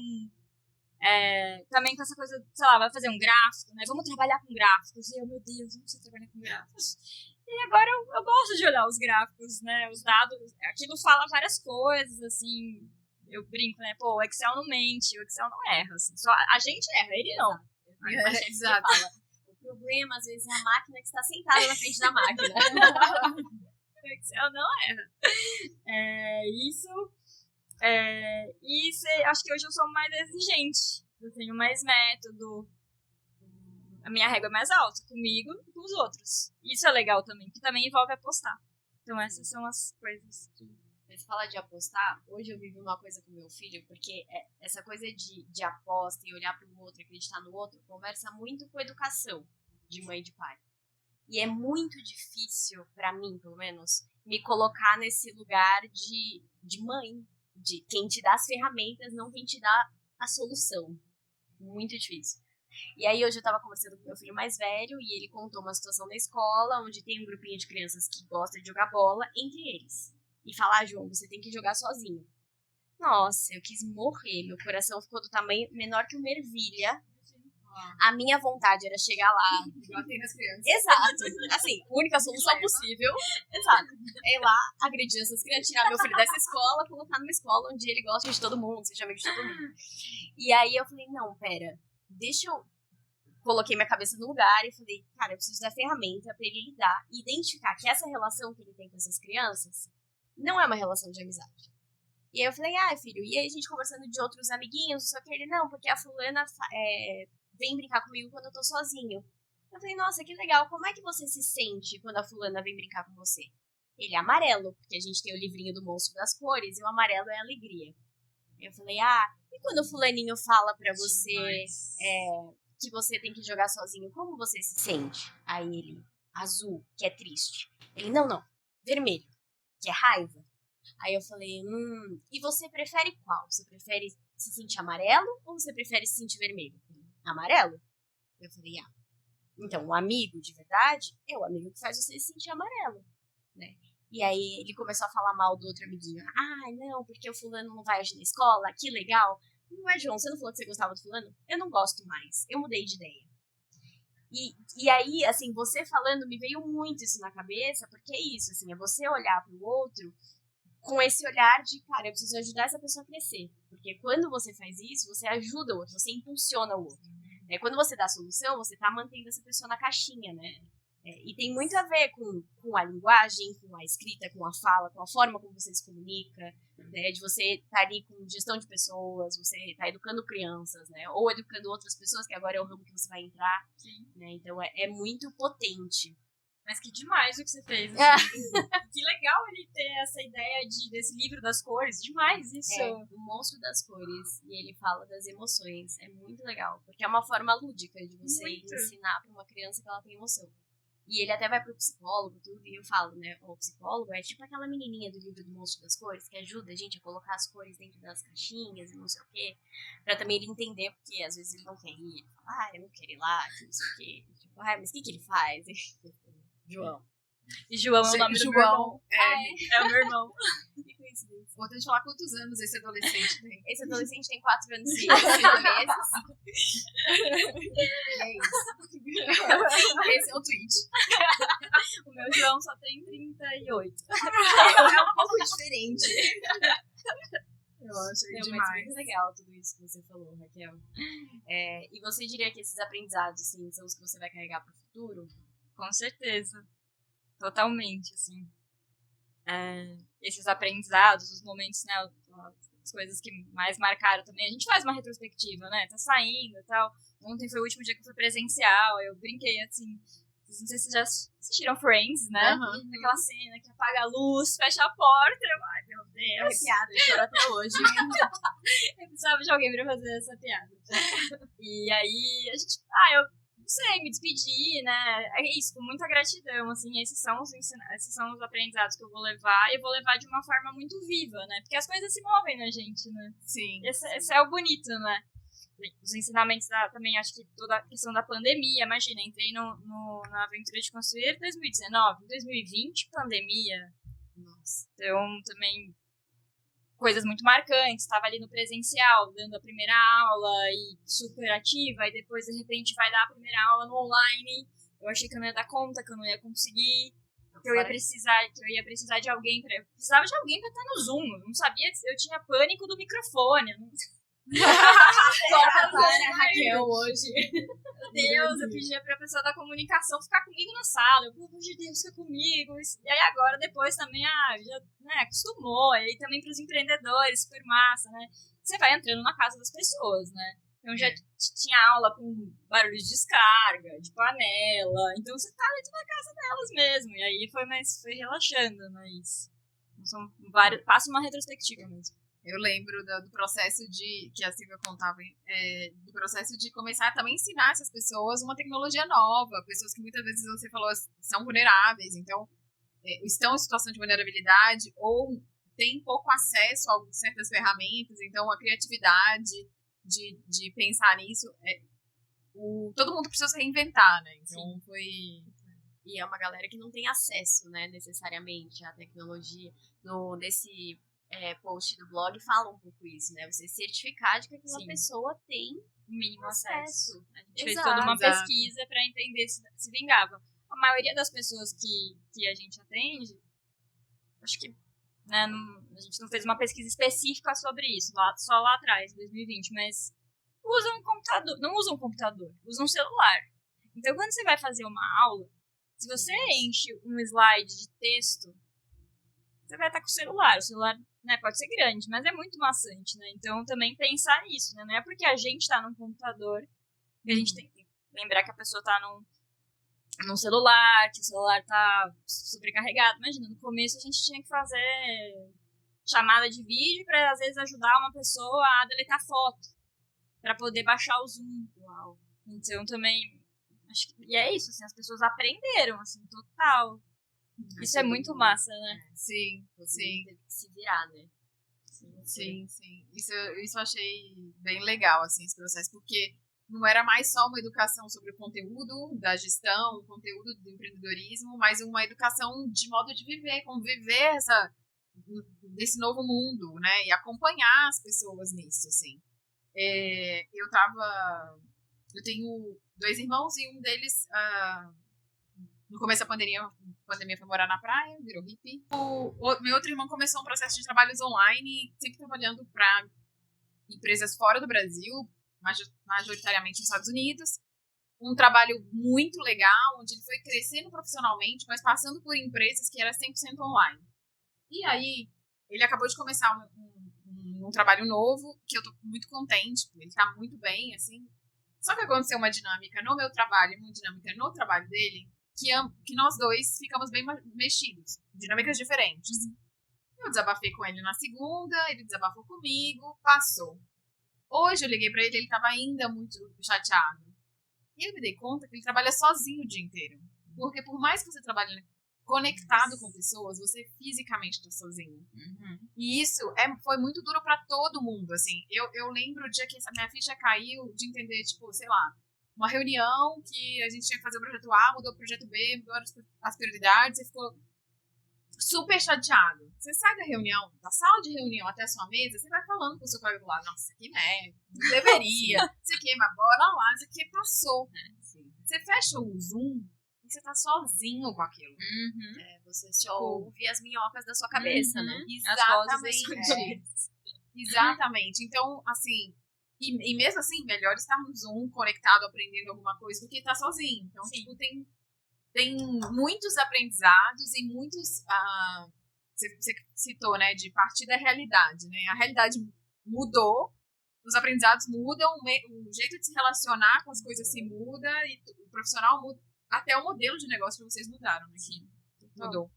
também com essa coisa, sei lá, vai fazer um gráfico, né? Vamos trabalhar com gráficos. E eu, meu Deus, não preciso trabalhar com gráficos. E agora eu gosto de olhar os gráficos, né? Os dados, aquilo fala várias coisas, assim. Eu brinco, né? Pô, o Excel não mente, o Excel não erra, assim. Só a gente erra, ele não. Exato. O problema, às vezes, é a máquina que está sentada na frente da máquina. O Excel não erra. Acho que hoje eu sou mais exigente. Eu tenho mais método. A minha régua é mais alta comigo e com os outros. Isso é legal também, que também envolve apostar. Então essas são as coisas que... Mas falar de apostar, hoje eu vivi uma coisa com meu filho, porque essa coisa de aposta e olhar para o outro, acreditar no outro, conversa muito com educação de mãe e de pai. E é muito difícil, para mim, pelo menos, me colocar nesse lugar de mãe, de quem te dá as ferramentas, não quem te dá a solução. Muito difícil. E aí hoje eu tava conversando com meu filho mais velho e ele contou uma situação na escola onde tem um grupinho de crianças que gosta de jogar bola entre eles. E falar, João, você tem que jogar sozinho. Nossa, eu quis morrer. Meu coração ficou do tamanho menor que uma ervilha. A minha vontade era chegar lá. Bater nas crianças. Exato. Assim, única solução possível. Exato. É ir lá, agredir essas crianças, tirar meu filho dessa escola, colocar numa escola onde ele gosta de todo mundo, seja amigo de todo mundo. E aí eu falei, não, pera, deixa eu... Coloquei minha cabeça no lugar e falei, cara, eu preciso da ferramenta pra ele lidar e identificar que essa relação que ele tem com essas crianças não é uma relação de amizade. E aí eu falei, filho, e aí a gente conversando de outros amiguinhos, só que ele, não, porque a fulana vem brincar comigo quando eu tô sozinho. Eu falei, nossa, que legal, como é que você se sente quando a fulana vem brincar com você? Ele é amarelo, porque a gente tem o livrinho do Monstro das Cores, e o amarelo é alegria. Eu falei, e quando o fulaninho fala pra você que você tem que jogar sozinho, como você se sente? Aí ele, azul, que é triste. Ele, não, vermelho, que é raiva. Aí eu falei, e você prefere qual? Você prefere se sentir amarelo ou você prefere se sentir vermelho? Amarelo? Eu falei, então um amigo de verdade é o amigo que faz você se sentir amarelo, né? E aí ele começou a falar mal do outro amiguinho. Não, porque o fulano não vai hoje na escola, que legal. Não João, você não falou que você gostava do fulano? Eu não gosto mais, eu mudei de ideia. E aí, assim, você falando, me veio muito isso na cabeça, porque é isso, assim, é você olhar pro outro com esse olhar de, cara, eu preciso ajudar essa pessoa a crescer. Porque quando você faz isso, você ajuda o outro, você impulsiona o outro. Quando você dá a solução, você tá mantendo essa pessoa na caixinha, né? E tem muito a ver com a linguagem, com a escrita, com a fala, com a forma como você se comunica, né? De você estar ali com gestão de pessoas, você tá educando crianças, né? Ou educando outras pessoas, que agora é o ramo que você vai entrar. Né? Então é muito potente. Mas que demais o que você fez. Assim. Que legal ele ter essa ideia desse livro das cores. Demais isso. O Monstro das Cores. E ele fala das emoções. É muito legal. Porque é uma forma lúdica de você ensinar para uma criança que ela tem emoção. E ele até vai pro psicólogo, tudo, e eu falo, né, o psicólogo é tipo aquela menininha do livro do Monstro das Cores, que ajuda a gente a colocar as cores dentro das caixinhas e não sei o quê, pra também ele entender, porque às vezes ele não quer ir, ele fala, eu não quero ir lá, que não sei o quê, tipo, mas o que ele faz? João. E João é o nome do meu irmão. É o meu irmão. coincidência. Importante falar quantos anos esse adolescente tem. Esse adolescente tem 4 anos e 8 meses. E é isso. Esse é o tweet. O meu João só tem 38. É um pouco diferente. Eu achei Não, mas demais. muito legal tudo isso que você falou, Raquel. E você diria que esses aprendizados, assim, são os que você vai carregar pro futuro? Com certeza. Totalmente, assim. Esses aprendizados, os momentos, né, as coisas que mais marcaram também. A gente faz uma retrospectiva, né? Tá saindo e tal. Ontem foi o último dia que eu fui presencial, eu brinquei, assim. Não sei se vocês já assistiram Friends, né? Uhum. Aquela cena que apaga a luz, fecha a porta. Ai, meu Deus. Piada, eu choro até hoje. Eu precisava de alguém pra fazer essa piada. E aí, a gente... eu não sei, me despedi, né? É isso, com muita gratidão, assim. Esses são os aprendizados que eu vou levar. E eu vou levar de uma forma muito viva, né? Porque as coisas se movem na gente, né? Sim. Esse é o bonito, né? Os ensinamentos também, acho que toda a questão da pandemia, imagina, entrei na aventura de construir em 2019, em 2020, pandemia. Nossa. Então, também coisas muito marcantes, estava ali no presencial, dando a primeira aula e super ativa, e depois, de repente, vai dar a primeira aula no online. Eu achei que eu não ia dar conta, que eu não ia conseguir, que eu ia precisar de alguém eu precisava de alguém para estar no Zoom. Eu não sabia, eu tinha pânico do microfone. Eu não... Corta para Raquel hoje. Meu Deus, eu pedia pra pessoa da comunicação ficar comigo na sala. Eu, pelo amor de Deus, fica comigo. E aí agora, depois também, já, né, acostumou. E aí também pros empreendedores, super massa, né? Você vai entrando na casa das pessoas, né? Então já tinha aula com barulho de descarga, de panela. Então você tá dentro da casa delas mesmo. E aí foi relaxando, né? Isso. São passa uma retrospectiva mesmo. Eu lembro do processo que a Silvia contava, do processo de começar a também ensinar essas pessoas uma tecnologia nova, pessoas que muitas vezes você falou são vulneráveis, então estão em situação de vulnerabilidade ou têm pouco acesso a certas ferramentas, então a criatividade de pensar nisso, todo mundo precisa se reinventar, né? Então E é uma galera que não tem acesso, né, necessariamente à tecnologia. Nesse post do blog fala um pouco isso, né? Você certificar de que aquela pessoa tem mínimo acesso. A gente fez Exato, toda uma pesquisa para entender se vingava. A maioria das pessoas que a gente atende, acho que, né, a gente não fez uma pesquisa específica sobre isso, só lá atrás, 2020, mas não usam computador, usam celular. Então, quando você vai fazer uma aula, se você enche um slide de texto, você vai estar com o celular né, pode ser grande, mas é muito maçante, né? Então, também pensar nisso, né? Não é porque a gente está num computador que a gente tem que lembrar que a pessoa está num celular, que o celular está sobrecarregado. Imagina, no começo a gente tinha que fazer chamada de vídeo para, às vezes, ajudar uma pessoa a deletar foto, para poder baixar o Zoom. Uau. Então, também, acho que... E é isso, assim, as pessoas aprenderam, assim, total. Isso é muito massa, né? Sim. Teve que se virar, né? Sim. Isso eu achei bem legal, assim, esse processo, porque não era mais só uma educação sobre o conteúdo da gestão, o conteúdo do empreendedorismo, mas uma educação de modo de viver, conviver desse novo mundo, né? E acompanhar as pessoas nisso, assim. Eu tenho 2 irmãos e um deles... No começo da pandemia foi morar na praia, virou hippie. Meu outro irmão começou um processo de trabalhos online, sempre trabalhando para empresas fora do Brasil, majoritariamente nos Estados Unidos. Um trabalho muito legal, onde ele foi crescendo profissionalmente, mas passando por empresas que era 100% online. E aí, ele acabou de começar um trabalho novo, que eu tô muito contente, ele tá muito bem, assim. Só que aconteceu uma dinâmica no meu trabalho, uma dinâmica no trabalho dele, que nós dois ficamos bem mexidos. Dinâmicas diferentes. Eu desabafei com ele na segunda, ele desabafou comigo, passou. Hoje eu liguei pra ele tava ainda muito chateado. E eu me dei conta que ele trabalha sozinho o dia inteiro. Porque por mais que você trabalhe conectado com pessoas, você fisicamente tá sozinho. E isso foi muito duro pra todo mundo, assim. Eu lembro o dia que a minha ficha caiu de entender, tipo, sei lá, uma reunião que a gente tinha que fazer o projeto A, mudou o projeto B, mudou as prioridades e ficou super chateado. Você sai da reunião, da sala de reunião até a sua mesa, você vai falando com o seu colega do lado, nossa, isso aqui merda, não deveria, isso aqui, mas bora lá, isso aqui passou. Você fecha o Zoom e você tá sozinho com aquilo. Você só ouve as minhocas da sua cabeça, né? Exatamente. Exatamente. Então, assim, e mesmo assim, melhor estar no Zoom, conectado, aprendendo alguma coisa, do que estar sozinho. Então, tipo, tem muitos aprendizados e muitos... você citou, né, de partir da realidade, né? A realidade mudou, os aprendizados mudam, o jeito de se relacionar com as coisas se muda e o profissional muda, até o modelo de negócio que vocês mudaram, né? Sim. Mudou.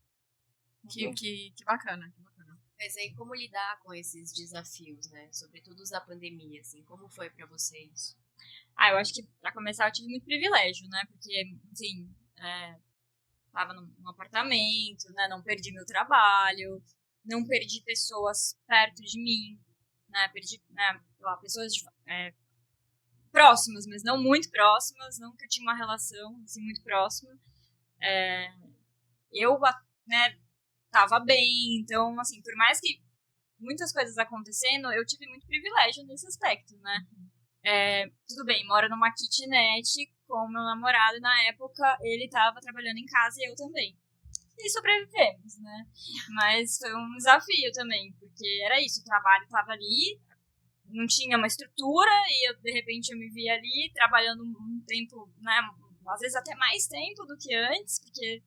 Que bacana, que bacana. Mas aí, como lidar com esses desafios, né? Sobretudo os da pandemia, assim, como foi pra vocês? Eu acho que, pra começar, eu tive muito privilégio, né? Porque, enfim, tava num apartamento, né? Não perdi meu trabalho, não perdi pessoas perto de mim, né? Perdi, né, pessoas próximas, mas não muito próximas, não que eu tinha uma relação, assim, muito próxima. Eu, né, tava bem, então, assim, por mais que muitas coisas acontecendo, eu tive muito privilégio nesse aspecto, né? Tudo bem, moro numa kitnet com meu namorado, e na época ele tava trabalhando em casa e eu também. E sobrevivemos, né? Mas foi um desafio também, porque era isso, o trabalho tava ali, não tinha uma estrutura, e de repente eu me via ali trabalhando um tempo, né? Às vezes até mais tempo do que antes, porque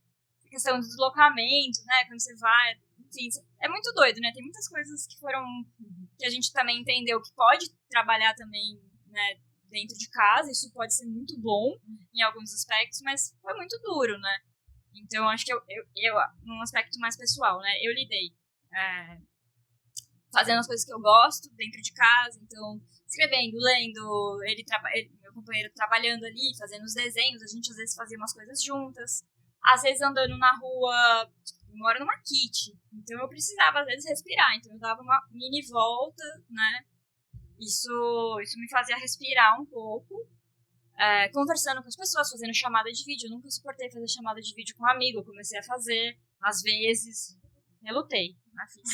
a questão do deslocamento, né? Quando você vai, enfim, é muito doido, né? Tem muitas coisas que a gente também entendeu que pode trabalhar também, né, dentro de casa, isso pode ser muito bom em alguns aspectos, mas foi muito duro, né? Então, acho que eu num aspecto mais pessoal, né, eu lidei fazendo as coisas que eu gosto dentro de casa, então, escrevendo, lendo, meu companheiro trabalhando ali, fazendo os desenhos, a gente às vezes fazia umas coisas juntas, às vezes andando na rua, eu moro numa kit, então eu precisava às vezes respirar, então eu dava uma mini volta, né? Isso me fazia respirar um pouco, conversando com as pessoas, fazendo chamada de vídeo. Eu nunca suportei fazer chamada de vídeo com um amigo, eu comecei a fazer, às vezes, relutei, mas fiz.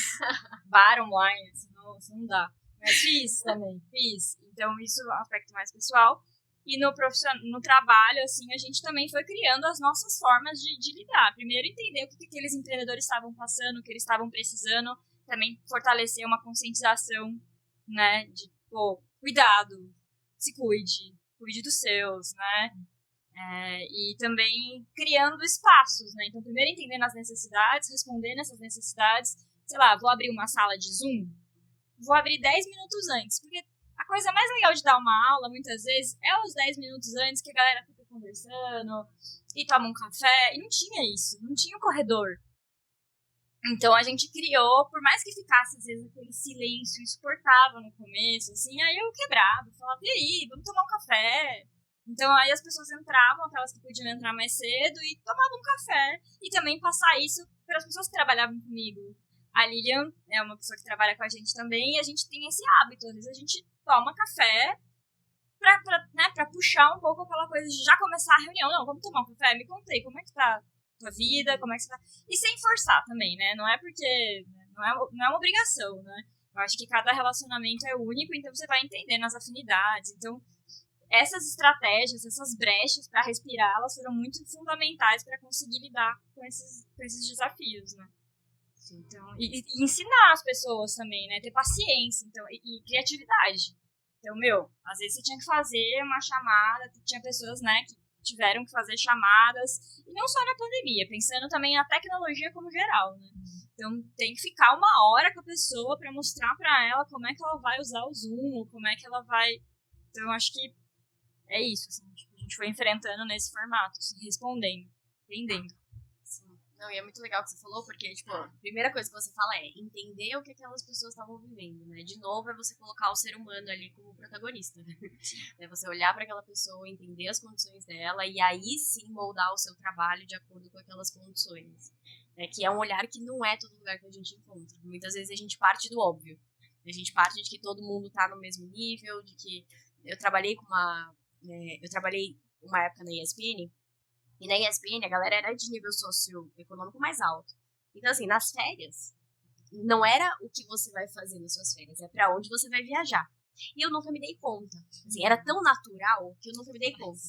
Bar online, assim, não dá. Mas fiz também, fiz. Então, isso é um aspecto mais pessoal. E no trabalho, assim, a gente também foi criando as nossas formas de lidar. Primeiro, entender o que aqueles empreendedores estavam passando, o que eles estavam precisando. Também fortalecer uma conscientização, né, de, cuidado, se cuide dos seus, né? E também criando espaços, né? Então, primeiro entendendo as necessidades, respondendo essas necessidades. Sei lá, vou abrir uma sala de Zoom, vou abrir 10 minutos antes, porque a coisa mais legal de dar uma aula, muitas vezes, é os 10 minutos antes que a galera fica conversando e toma um café, e não tinha isso, não tinha o corredor. Então a gente criou, por mais que ficasse às vezes aquele silêncio insuportável no começo, assim, aí eu quebrava, falava, e aí, vamos tomar um café? Então aí as pessoas entravam, aquelas que podiam entrar mais cedo, e tomavam um café, e também passar isso para as pessoas que trabalhavam comigo. A Lilian é uma pessoa que trabalha com a gente também, e a gente tem esse hábito, às vezes a gente toma café pra puxar um pouco aquela coisa de já começar a reunião. Não, vamos tomar um café? Me contei, como é que tá tua vida, como é que você tá? E sem forçar também, né? Não é porque... Não é uma obrigação, né? Eu acho que cada relacionamento é único, então você vai entendendo as afinidades. Então, essas estratégias, essas brechas para respirar, elas foram muito fundamentais para conseguir lidar com esses desafios, né? Então, e ensinar as pessoas também, né? Ter paciência, então, e criatividade. Então, às vezes você tinha que fazer uma chamada, tinha pessoas, né, que tiveram que fazer chamadas, e não só na pandemia, pensando também na tecnologia como geral, né? Então, tem que ficar uma hora com a pessoa para mostrar para ela como é que ela vai usar o Zoom, como é que ela vai... Então, eu acho que é isso, assim, a gente foi enfrentando nesse formato, assim, respondendo, entendendo. Não, e é muito legal o que você falou, porque, tipo, a primeira coisa que você fala é entender o que aquelas pessoas estavam vivendo, né? De novo, é você colocar o ser humano ali como protagonista, né? É você olhar para aquela pessoa, entender as condições dela e aí sim moldar o seu trabalho de acordo com aquelas condições. Que é um olhar que não é todo lugar que a gente encontra. Muitas vezes a gente parte do óbvio. A gente parte de que todo mundo tá no mesmo nível, de que... Eu trabalhei uma época na ESPN, e na ESPN a galera era de nível socioeconômico mais alto. Então, assim, nas férias, não era o que você vai fazer nas suas férias, é pra onde você vai viajar. E eu nunca me dei conta. Assim, era tão natural que eu nunca me dei conta.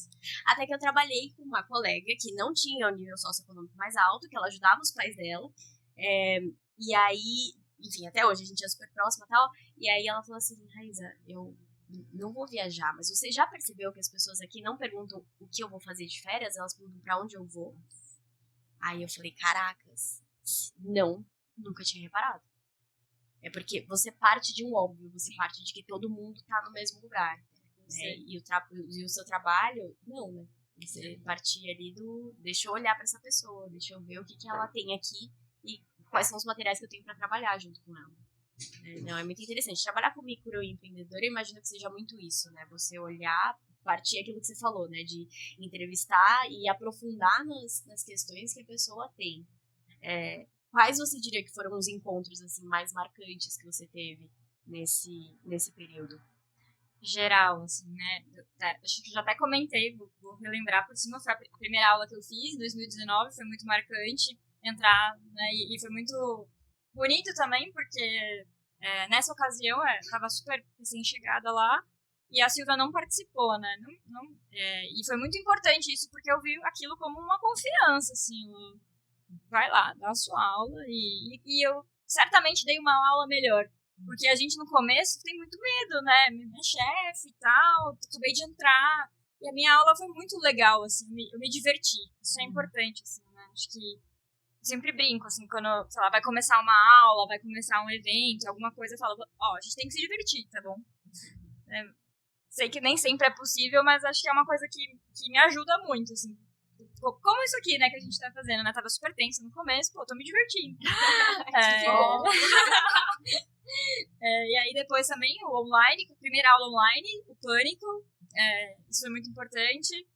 Até que eu trabalhei com uma colega que não tinha o nível socioeconômico mais alto, que ela ajudava os pais dela. E aí, enfim, até hoje a gente é super próxima e tal. E aí ela falou assim, Raíza, eu não vou viajar, mas você já percebeu que as pessoas aqui não perguntam o que eu vou fazer de férias? Elas perguntam pra onde eu vou. Aí eu falei, caracas, não, nunca tinha reparado. É porque você parte de um óbvio, você parte de que todo mundo tá no mesmo lugar. Né? E o seu trabalho, não, né? Você partir ali deixa eu olhar pra essa pessoa, deixa eu ver o que ela tem aqui e quais são os materiais que eu tenho pra trabalhar junto com ela. Não, é muito interessante. Trabalhar com microempreendedor, eu imagino que seja muito isso, né? Você olhar, partir aquilo que você falou, né? De entrevistar e aprofundar nas questões que a pessoa tem. Quais você diria que foram os encontros assim, mais marcantes que você teve nesse período? Geral, assim, né? Acho que já até comentei, vou relembrar por cima, foi a primeira aula que eu fiz em 2019, foi muito marcante entrar, né? E foi muito bonito também, porque nessa ocasião eu estava super recém-chegada lá e a Silvia não participou, né? E foi muito importante isso, porque eu vi aquilo como uma confiança, assim, vai lá, dá a sua aula e eu certamente dei uma aula melhor. Porque a gente no começo tem muito medo, né? Minha chefe e tal, acabei de entrar. E a minha aula foi muito legal, assim, eu me diverti. Isso é importante, assim, né? Acho que sempre brinco, assim, quando, sei lá, vai começar uma aula, vai começar um evento, alguma coisa, eu falo, a gente tem que se divertir, tá bom? Sei que nem sempre é possível, mas acho que é uma coisa que me ajuda muito, assim. Como isso aqui, né, que a gente tá fazendo, né? Tava super tenso no começo, tô me divertindo. Que bom! E aí depois também o online, a primeira aula online, o pânico, isso foi muito importante.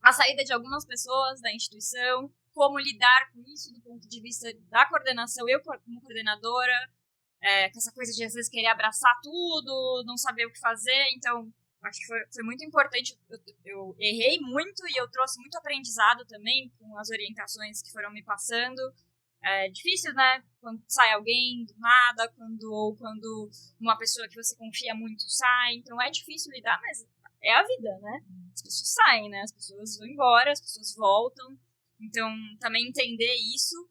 A saída de algumas pessoas da instituição, como lidar com isso do ponto de vista da coordenação, eu como coordenadora, com essa coisa de às vezes querer abraçar tudo, não saber o que fazer, então acho que foi muito importante. Eu errei muito e eu trouxe muito aprendizado também com as orientações que foram me passando. É difícil, né? Quando sai alguém do nada, quando uma pessoa que você confia muito sai. Então é difícil lidar, mas é a vida, né? As pessoas saem, né? As pessoas vão embora, as pessoas voltam. Então, também entender isso.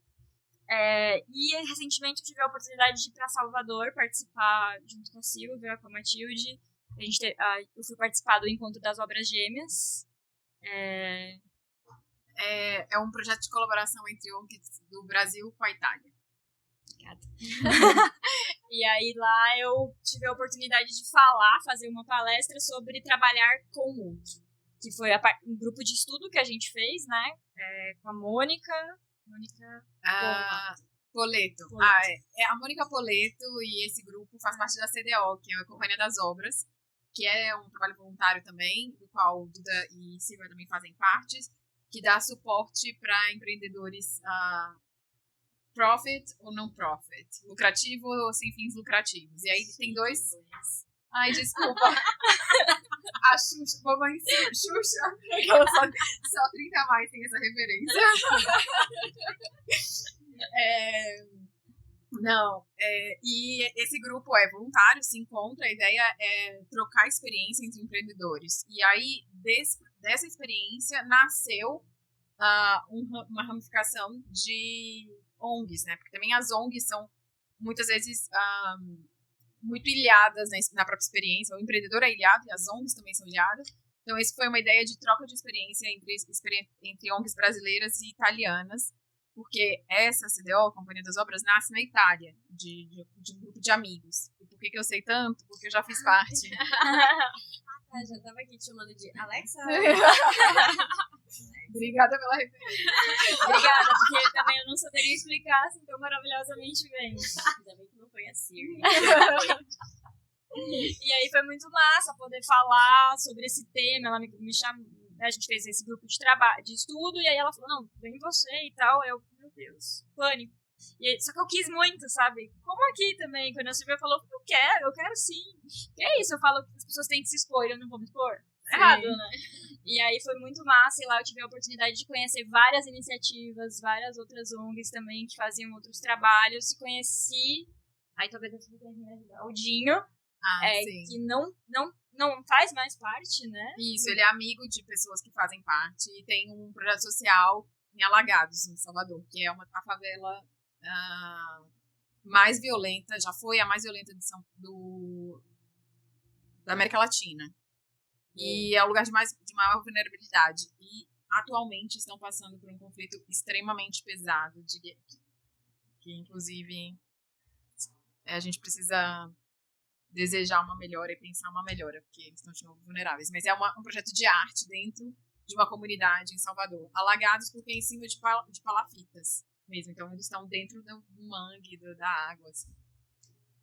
E recentemente eu tive a oportunidade de ir para Salvador participar junto com a Silvia, com a Matilde. Eu fui participar do Encontro das Obras Gêmeas. É um projeto de colaboração entre ONGs do Brasil com a Itália. Obrigada. E aí lá eu tive a oportunidade de fazer uma palestra sobre trabalhar com o outro. Que foi um grupo de estudo que a gente fez, né? Com a Mônica Poleto. A Mônica Poleto e esse grupo faz parte da CDO, que é a Companhia das Obras, que é um trabalho voluntário também, do qual o Duda e Silvia também fazem parte, que dá suporte para empreendedores profit ou não profit, lucrativo ou sem fins lucrativos. E aí tem dois... Ai, desculpa. A Xuxa, mamãe Xuxa, ela só 30 a mais tem essa referência. E esse grupo é voluntário, se encontra, a ideia é trocar experiência entre empreendedores. E aí, dessa experiência, nasceu uma ramificação de ONGs, né? Porque também as ONGs são, muitas vezes, muito ilhadas na própria experiência. O empreendedor é ilhado e as ONGs também são ilhadas. Então, essa foi uma ideia de troca de experiência entre ONGs brasileiras e italianas, porque essa CDO, Companhia das Obras, nasce na Itália, de um grupo de amigos. E por que eu sei tanto? Porque eu já fiz parte. Já tava aqui te chamando de Alexa. Obrigada pela referência. Obrigada, porque também eu não saberia explicar assim tão maravilhosamente bem. Ainda bem que não foi a Siri. E aí foi muito massa poder falar sobre esse tema. Ela me chamou, a gente fez esse grupo de trabalho, de estudo, e aí ela falou, não, vem você e tal. Meu Deus, pânico. E aí, só que eu quis muito, sabe? Como aqui também, quando a Silvia falou, eu quero sim. E é isso, eu falo que as pessoas têm que se expor, eu não vou me expor. errado, né? E aí foi muito massa, e lá eu tive a oportunidade de conhecer várias iniciativas, várias outras ONGs também que faziam outros trabalhos, e conheci, aí talvez eu tenha me ajudar, o Dinho, que não faz mais parte, né? Isso, ele é amigo de pessoas que fazem parte e tem um projeto social em Alagados, em Salvador, que é a favela mais violenta, já foi a mais violenta da América Latina. E é o lugar de maior vulnerabilidade. E atualmente estão passando por um conflito extremamente pesado, que inclusive a gente precisa desejar uma melhora e pensar uma melhora, porque eles estão de novo vulneráveis. Mas é um projeto de arte dentro de uma comunidade em Salvador. Alagados porque é em cima de palafitas mesmo. Então eles estão dentro do mangue, da água, assim.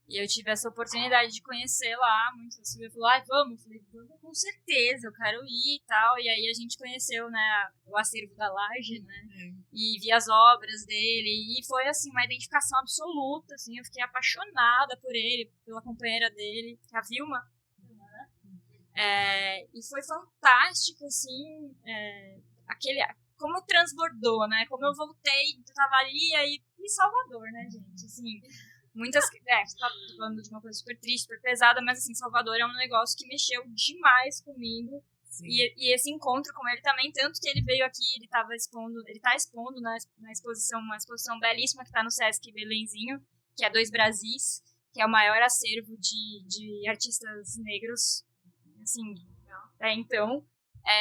E eu tive essa oportunidade de conhecer lá, muito assim, eu falei, vamos, eu falei, vamos com certeza, eu quero ir e tal, e aí a gente conheceu, né, o acervo da Laje, né, e vi as obras dele, e foi, assim, uma identificação absoluta, assim, eu fiquei apaixonada por ele, pela companheira dele, a Vilma, e foi fantástico, assim, como transbordou, né, como eu voltei, eu tava ali, aí em Salvador, né, gente, assim... Muitas. Tô falando de uma coisa super triste, super pesada, mas assim, Salvador é um negócio que mexeu demais comigo. E esse encontro com ele também, tanto que ele veio aqui, ele tá expondo na exposição, uma exposição belíssima que tá no Sesc Belenzinho, que é 2 Brasis, que é o maior acervo de artistas negros, assim, até então.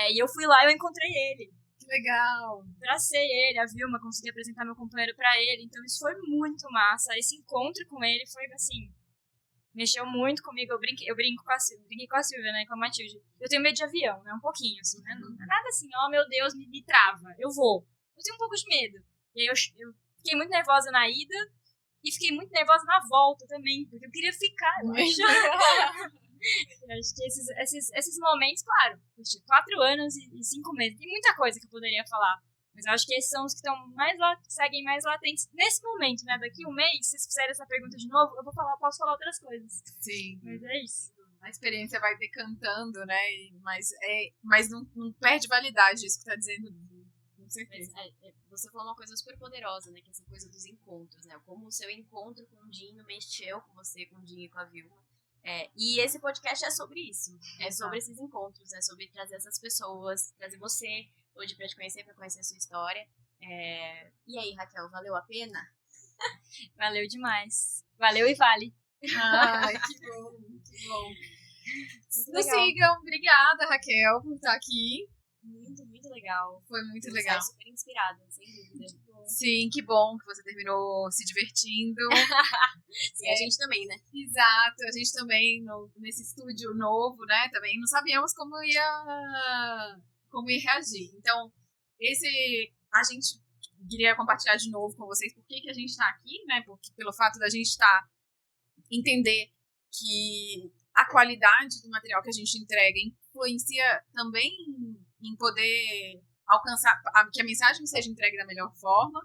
E eu fui lá e eu encontrei ele. Que legal! Tracei ele, a Vilma, consegui apresentar meu companheiro pra ele, então isso foi muito massa. Esse encontro com ele foi, assim, mexeu muito comigo. Eu brinquei com a Silvia, né, com a Matilde. Eu tenho medo de avião, né, um pouquinho, assim, né, não é nada assim, meu Deus, me trava, eu vou. Eu tenho um pouco de medo. E aí eu fiquei muito nervosa na ida e fiquei muito nervosa na volta também, porque eu queria ficar, eu acho. Eu acho que esses momentos, claro, 4 anos e 5 meses, tem muita coisa que eu poderia falar, mas eu acho que esses são os que estão seguem mais latentes nesse momento, né? Daqui um mês, se vocês fizerem essa pergunta de novo, posso falar outras coisas. Sim. Mas é isso. A experiência vai decantando, né? Mas não perde validade isso que tá dizendo. Com certeza. Você falou uma coisa super poderosa, né? Que é essa coisa dos encontros, né? Como o seu encontro com o Dinho mexeu com você, com o Dinho e com a Vilma. E esse podcast é sobre isso. É sobre esses encontros, é sobre trazer essas pessoas, trazer você hoje pra te conhecer, pra conhecer a sua história. E aí, Raquel, valeu a pena? Valeu demais. Valeu e vale. Ai, que bom, que bom. Nos sigam. Obrigada, Raquel, por estar aqui. Muito, muito legal. Foi muito legal. Eu super inspirada, sem dúvida. Sim, que bom que você terminou se divertindo. Sim, a gente também, né? Exato, a gente também, nesse estúdio novo, né, também não sabíamos como ia reagir. Então, a gente queria compartilhar de novo com vocês por que a gente está aqui, né, porque pelo fato da gente entender que a qualidade do material que a gente entrega influencia também em poder alcançar, que a mensagem seja entregue da melhor forma.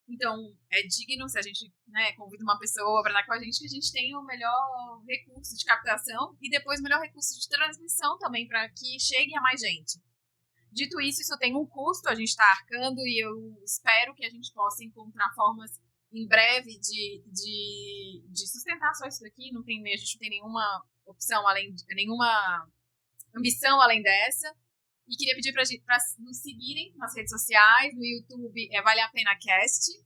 Então, é digno se a gente, né, convida uma pessoa para estar com a gente, que a gente tenha o melhor recurso de captação e depois o melhor recurso de transmissão também, para que chegue a mais gente. Dito isso tem um custo, a gente está arcando, e eu espero que a gente possa encontrar formas em breve de sustentar só isso daqui. A gente não tem nenhuma opção nenhuma ambição além dessa. E queria pedir para nos seguirem nas redes sociais, no YouTube Vale a Pena Cast,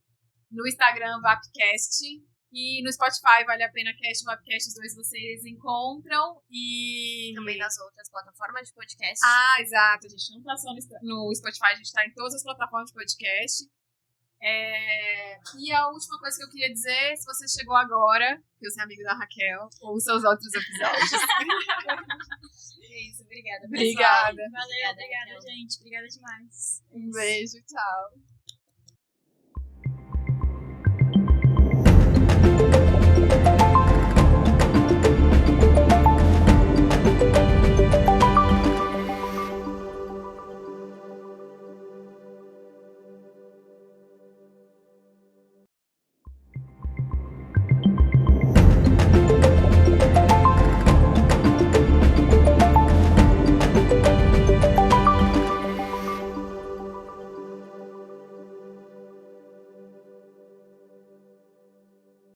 no Instagram Vapcast e no Spotify Vale a Pena Cast, Vapcast, os 2 vocês encontram. E também nas outras plataformas de podcast. Exato, a gente não tá só no Spotify, a gente tá em todas as plataformas de podcast. E a última coisa que eu queria dizer, se você chegou agora, que eu sou amigo da Raquel, ouça os outros episódios. É isso, obrigada. Obrigada. Valeu, obrigada, gente. Obrigada demais. Um beijo, tchau.